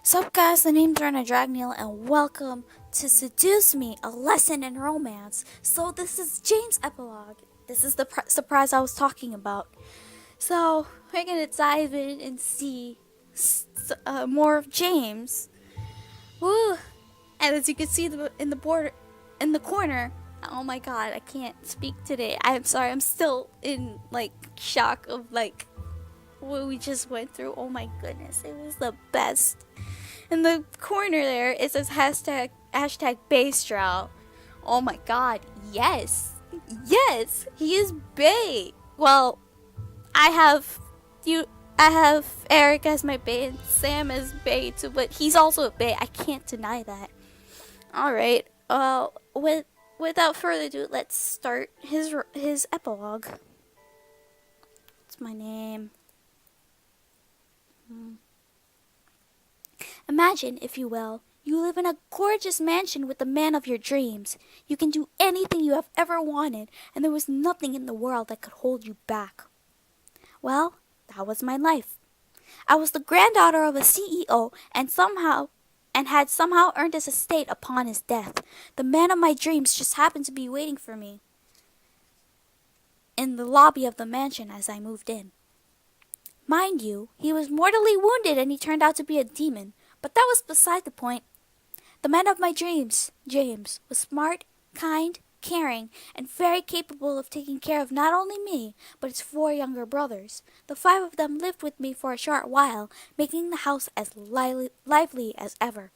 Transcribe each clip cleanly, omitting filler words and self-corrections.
Sup guys, the name's Rena Dragneel and welcome to Seduce Me, a lesson in romance. So this is James' epilogue. This is the surprise I was talking about. So we're gonna dive in and see more of James. Woo! And as you can see in the corner, oh my god, I can't speak today. I'm sorry, I'm still in shock of what we just went through. Oh my goodness, it was the best. In the corner there, it says hashtag Baystrow. Oh my god, yes, he is bae. Well, I have Eric as my bae and Sam as bae too, but he's also a bae. I can't deny that. All right. Without further ado, let's start his epilogue. What's my name? Imagine, if you will, you live in a gorgeous mansion with the man of your dreams. You can do anything you have ever wanted, and there was nothing in the world that could hold you back. Well, that was my life. I was the granddaughter of a CEO and had somehow earned his estate upon his death. The man of my dreams just happened to be waiting for me in the lobby of the mansion as I moved in. Mind you, he was mortally wounded and he turned out to be a demon, but that was beside the point. The man of my dreams, James, was smart, kind, caring, and very capable of taking care of not only me, but his 4 younger brothers. The 5 of them lived with me for a short while, making the house as lively as ever.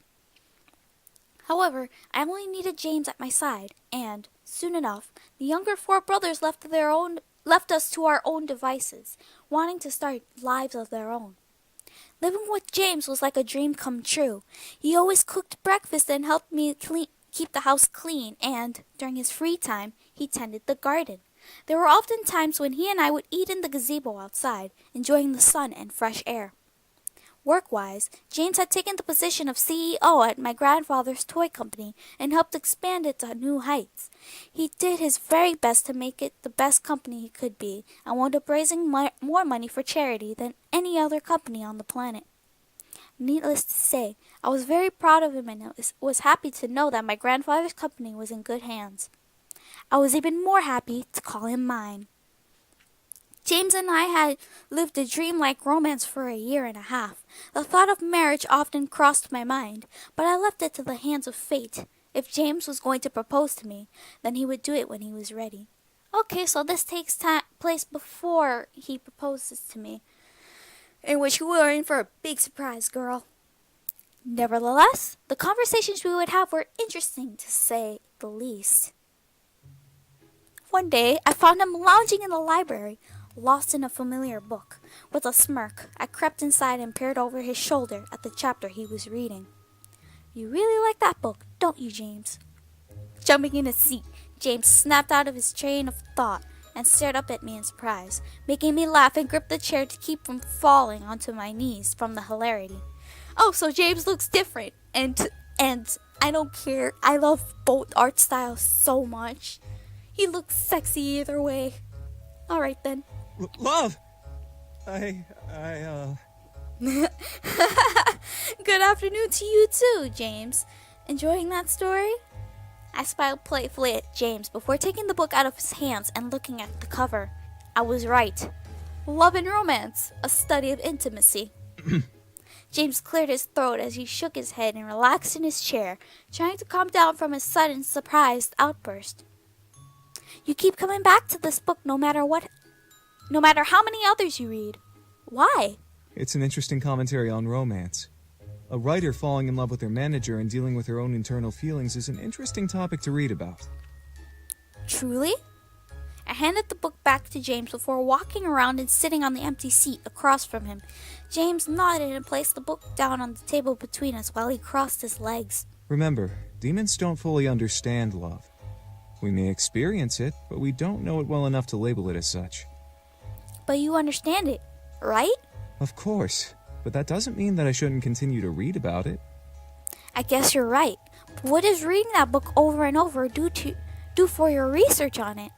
However, I only needed James at my side, and, soon enough, the younger 4 brothers left us to our own devices, wanting to start lives of their own. Living with James was like a dream come true. He always cooked breakfast and helped me keep the house clean, and, during his free time, he tended the garden. There were often times when he and I would eat in the gazebo outside, enjoying the sun and fresh air. Work-wise, James had taken the position of CEO at my grandfather's toy company and helped expand it to new heights. He did his very best to make it the best company he could be and wound up raising more money for charity than any other company on the planet. Needless to say, I was very proud of him and was happy to know that my grandfather's company was in good hands. I was even more happy to call him mine. James and I had lived a dreamlike romance for a year and a half. The thought of marriage often crossed my mind, but I left it to the hands of fate. If James was going to propose to me, then he would do it when he was ready. Okay, so this takes place before he proposes to me, in which we were in for a big surprise, girl. Nevertheless, the conversations we would have were interesting, to say the least. One day, I found him lounging in the library, lost in a familiar book. With a smirk, I crept inside and peered over his shoulder at the chapter he was reading. You really like that book, don't you, James? Jumping in his seat, James snapped out of his train of thought and stared up at me in surprise, making me laugh and grip the chair to keep from falling onto my knees from the hilarity. Oh, so James looks different, and I don't care. I love both art styles so much. He looks sexy either way. All right then. Love! Good afternoon to you too, James. Enjoying that story? I smiled playfully at James before taking the book out of his hands and looking at the cover. I was right. Love and Romance, a study of intimacy. James cleared his throat as he shook his head and relaxed in his chair, trying to calm down from his sudden surprised outburst. You keep coming back to this book no matter how many others you read. Why? It's an interesting commentary on romance. A writer falling in love with her manager and dealing with her own internal feelings is an interesting topic to read about. Truly? I handed the book back to James before walking around and sitting on the empty seat across from him. James nodded and placed the book down on the table between us while he crossed his legs. Remember, demons don't fully understand love. We may experience it, but we don't know it well enough to label it as such. But you understand it, right? Of course, but that doesn't mean that I shouldn't continue to read about it. I guess you're right. But what does reading that book over and over do for your research on it?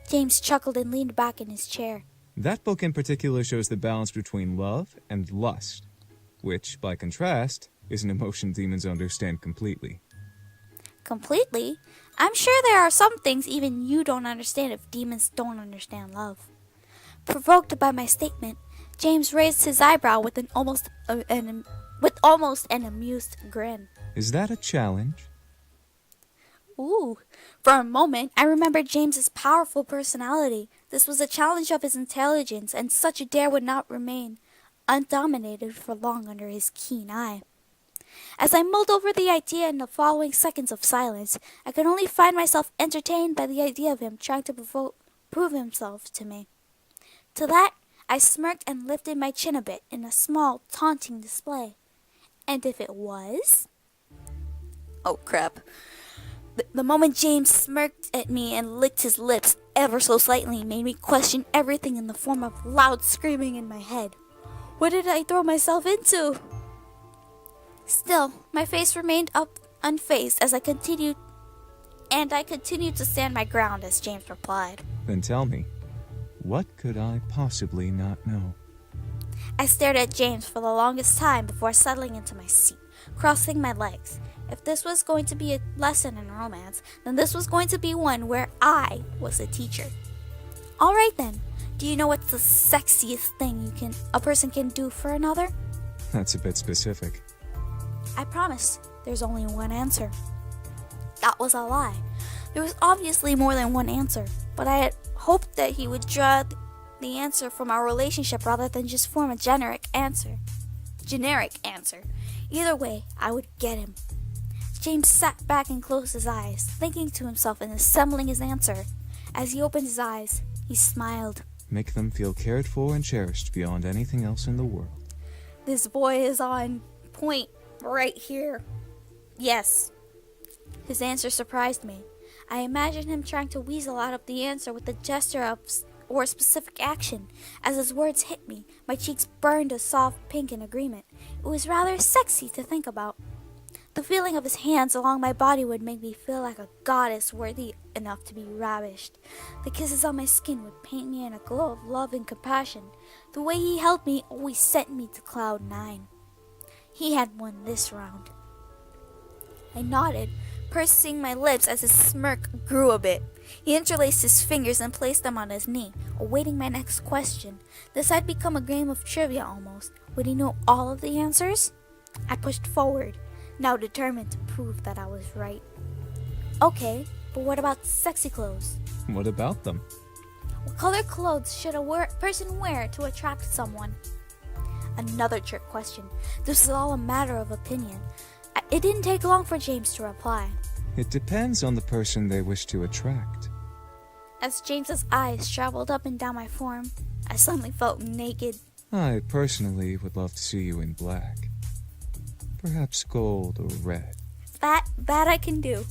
James chuckled and leaned back in his chair. That book in particular shows the balance between love and lust. which, by contrast, is an emotion demons understand completely. Completely? I'm sure there are some things even you don't understand if demons don't understand love. Provoked by my statement, James raised his eyebrow with almost an amused grin. Is that a challenge? Ooh. For a moment, I remembered James's powerful personality. This was a challenge of his intelligence, and such a dare would not remain undominated for long under his keen eye. As I mulled over the idea in the following seconds of silence, I could only find myself entertained by the idea of him trying to prove himself to me. To that, I smirked and lifted my chin a bit in a small, taunting display. And if it was? Oh, crap. The moment James smirked at me and licked his lips ever so slightly made me question everything in the form of loud screaming in my head. What did I throw myself into? Still, my face remained up unfazed as I continued to stand my ground as James replied. Then tell me, what could I possibly not know? I stared at James for the longest time before settling into my seat, crossing my legs. If this was going to be a lesson in romance, then this was going to be one where I was the teacher. All right then, do you know what's the sexiest thing a person can do for another? That's a bit specific. I promise, there's only one answer. That was a lie. There was obviously more than one answer, but I had hoped that he would draw the answer from our relationship rather than just form a generic answer. Either way, I would get him. James sat back and closed his eyes, thinking to himself and assembling his answer. As he opened his eyes, he smiled. Make them feel cared for and cherished beyond anything else in the world. This boy is on point right here. Yes. His answer surprised me. I imagined him trying to weasel out of the answer with a gesture or a specific action. As his words hit me, my cheeks burned a soft pink in agreement. It was rather sexy to think about. The feeling of his hands along my body would make me feel like a goddess worthy enough to be ravished. The kisses on my skin would paint me in a glow of love and compassion. The way he held me always sent me to cloud 9. He had won this round. I nodded, pursing my lips as his smirk grew a bit. He interlaced his fingers and placed them on his knee, awaiting my next question. This had become a game of trivia almost. Would he know all of the answers? I pushed forward, now determined to prove that I was right. Okay, but what about sexy clothes? What about them? What color clothes should a person wear to attract someone? Another trick question. This is all a matter of opinion. It didn't take long for James to reply. It depends on the person they wish to attract. As James's eyes traveled up and down my form, I suddenly felt naked. I personally would love to see you in black. Perhaps gold or red. That I can do.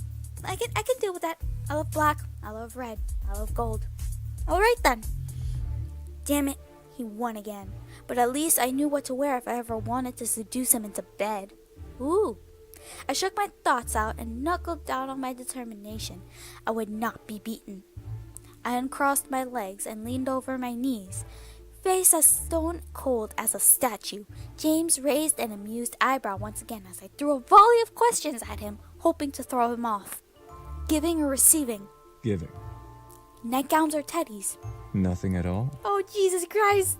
I can deal with that. I love black, I love red, I love gold. Alright then. Damn it, he won again. But at least I knew what to wear if I ever wanted to seduce him into bed. Ooh. I shook my thoughts out and knuckled down on my determination. I would not be beaten. I uncrossed my legs and leaned over my knees. Face as stone cold as a statue, James raised an amused eyebrow once again as I threw a volley of questions at him, hoping to throw him off. Giving or receiving? Giving. Nightgowns or teddies? Nothing at all? Oh, Jesus Christ.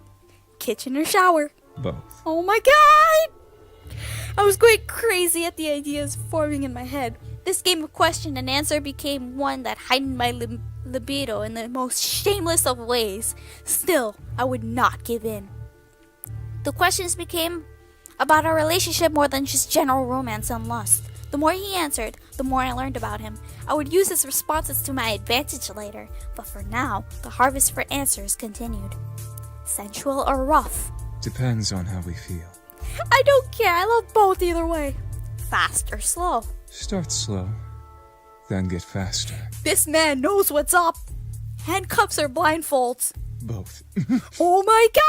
Kitchen or shower? Both. Oh my God! I was going crazy at the ideas forming in my head. This game of question and answer became one that heightened my libido in the most shameless of ways. Still, I would not give in. The questions became about our relationship more than just general romance and lust. The more he answered, the more I learned about him. I would use his responses to my advantage later, but for now, the harvest for answers continued. Sensual or rough? Depends on how we feel. I don't care, I love both either way. Fast or slow? Start slow, then get faster. This man knows what's up. Handcuffs or blindfolds? Both. Oh my God!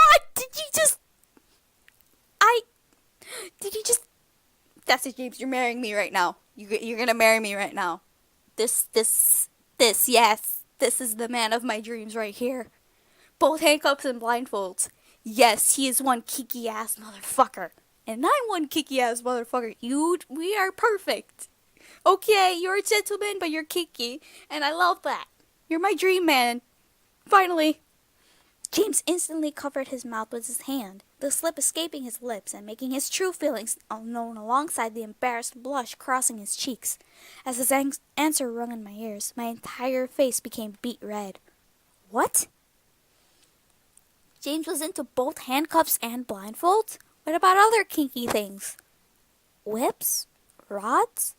That's it, James. You're marrying me right now. You're gonna marry me right now. This, yes. This is the man of my dreams right here. Both handcuffs and blindfolds. Yes, he is one kiki-ass motherfucker. And I'm one kicky ass motherfucker. We are perfect. Okay, you're a gentleman, but you're kicky. And I love that. You're my dream man. Finally. James instantly covered his mouth with his hand, the slip escaping his lips and making his true feelings known alongside the embarrassed blush crossing his cheeks. As his answer rung in my ears, my entire face became beet red. What? James was into both handcuffs and blindfolds? What about other kinky things? Whips? Rods?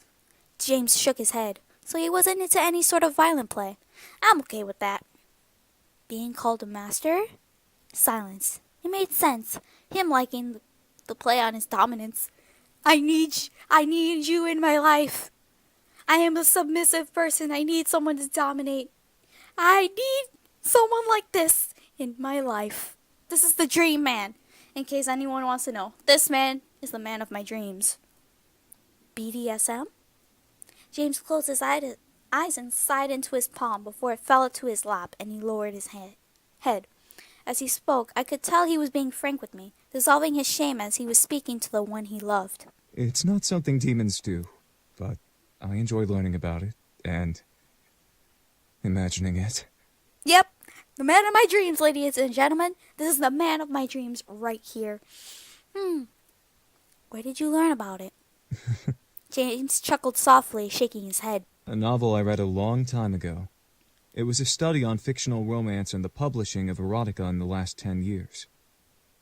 James shook his head, so he wasn't into any sort of violent play. I'm okay with that. Being called a master? Silence. It made sense. Him liking the play on his dominance. I need you in my life. I am a submissive person. I need someone to dominate. I need someone like this in my life. This is the dream man. In case anyone wants to know, this man is the man of my dreams. BDSM? James closed his eyes and sighed into his palm before it fell to his lap and he lowered his head. As he spoke, I could tell he was being frank with me, dissolving his shame as he was speaking to the one he loved. It's not something demons do, but I enjoy learning about it and imagining it. Yep, the man of my dreams, ladies and gentlemen. This is the man of my dreams right here. Where did you learn about it? James chuckled softly, shaking his head. A novel I read a long time ago. It was a study on fictional romance and the publishing of erotica in the last 10 years.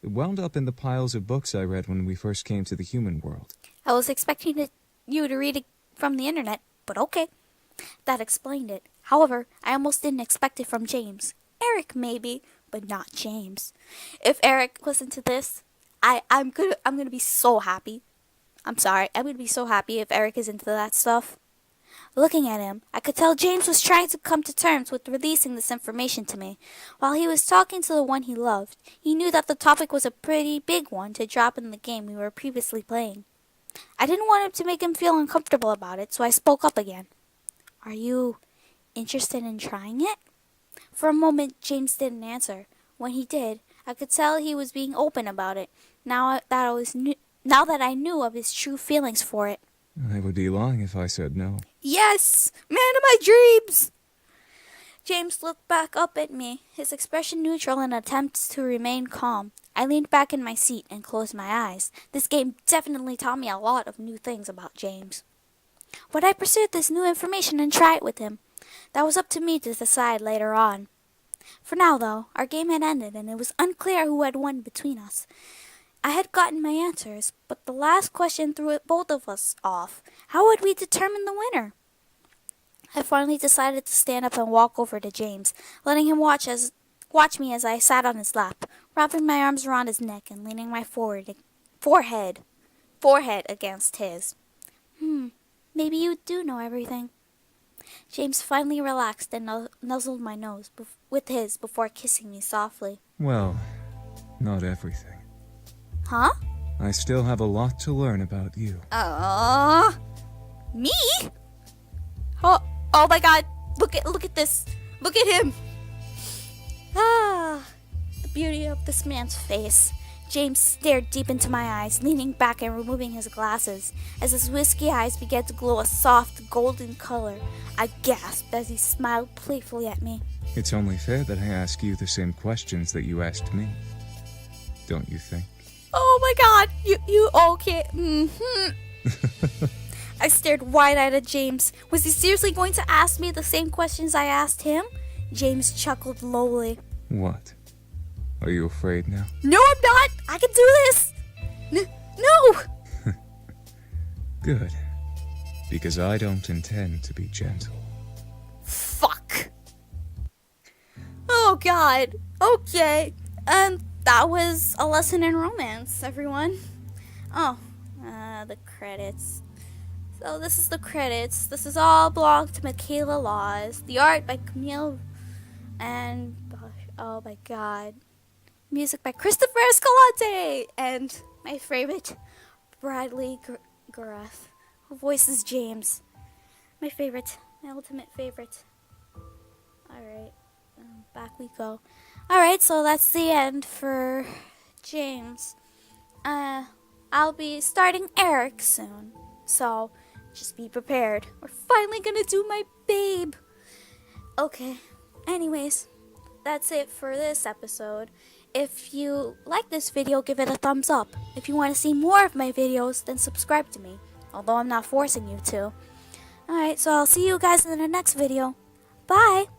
It wound up in the piles of books I read when we first came to the human world. I was expecting you to read it from the internet, but okay. That explained it. However, I almost didn't expect it from James. Eric maybe, but not James. If Eric listened to this, I'm gonna be so happy. I'm gonna be so happy if Eric is into that stuff. Looking at him, I could tell James was trying to come to terms with releasing this information to me. While he was talking to the one he loved, he knew that the topic was a pretty big one to drop in the game we were previously playing. I didn't want to make him feel uncomfortable about it, so I spoke up again. Are you interested in trying it? For a moment, James didn't answer. When he did, I could tell he was being open about it, now that I knew of his true feelings for it. I would be lying if I said no. Yes! Man of my dreams! James looked back up at me, his expression neutral in attempts to remain calm. I leaned back in my seat and closed my eyes. This game definitely taught me a lot of new things about James. Would I pursue this new information and try it with him? That was up to me to decide later on. For now, though, our game had ended and it was unclear who had won between us. I had gotten my answers, but the last question threw both of us off. How would we determine the winner? I finally decided to stand up and walk over to James, letting him watch me as I sat on his lap, wrapping my arms around his neck and leaning my forehead against his. Maybe you do know everything. James finally relaxed and nuzzled my nose with his before kissing me softly. Well, not everything. Huh? I still have a lot to learn about you. Me? Oh my God! Look at this! Look at him! The beauty of this man's face. James stared deep into my eyes, leaning back and removing his glasses. As his whiskey eyes began to glow a soft, golden color, I gasped as he smiled playfully at me. It's only fair that I ask you the same questions that you asked me. Don't you think? Oh my God! You okay? I stared wide-eyed at James. Was he seriously going to ask me the same questions I asked him? James chuckled lowly. What? Are you afraid now? No, I'm not! I can do this! No! Good. Because I don't intend to be gentle. Fuck! Oh God. Okay. That was a lesson in romance, everyone. The credits. So this is the credits. This is all belonged to Michaela Laws. The art by Camille and oh my God. Music by Christopher Escalante and my favorite, Bradley Gareth, who voices James. My ultimate favorite. Alright, back we go. Alright, so that's the end for James. I'll be starting Eric soon. So, just be prepared. We're finally gonna do my babe. Okay, anyways, that's it for this episode. If you like this video, give it a thumbs up. If you want to see more of my videos, then subscribe to me. Although I'm not forcing you to. Alright, so I'll see you guys in the next video. Bye!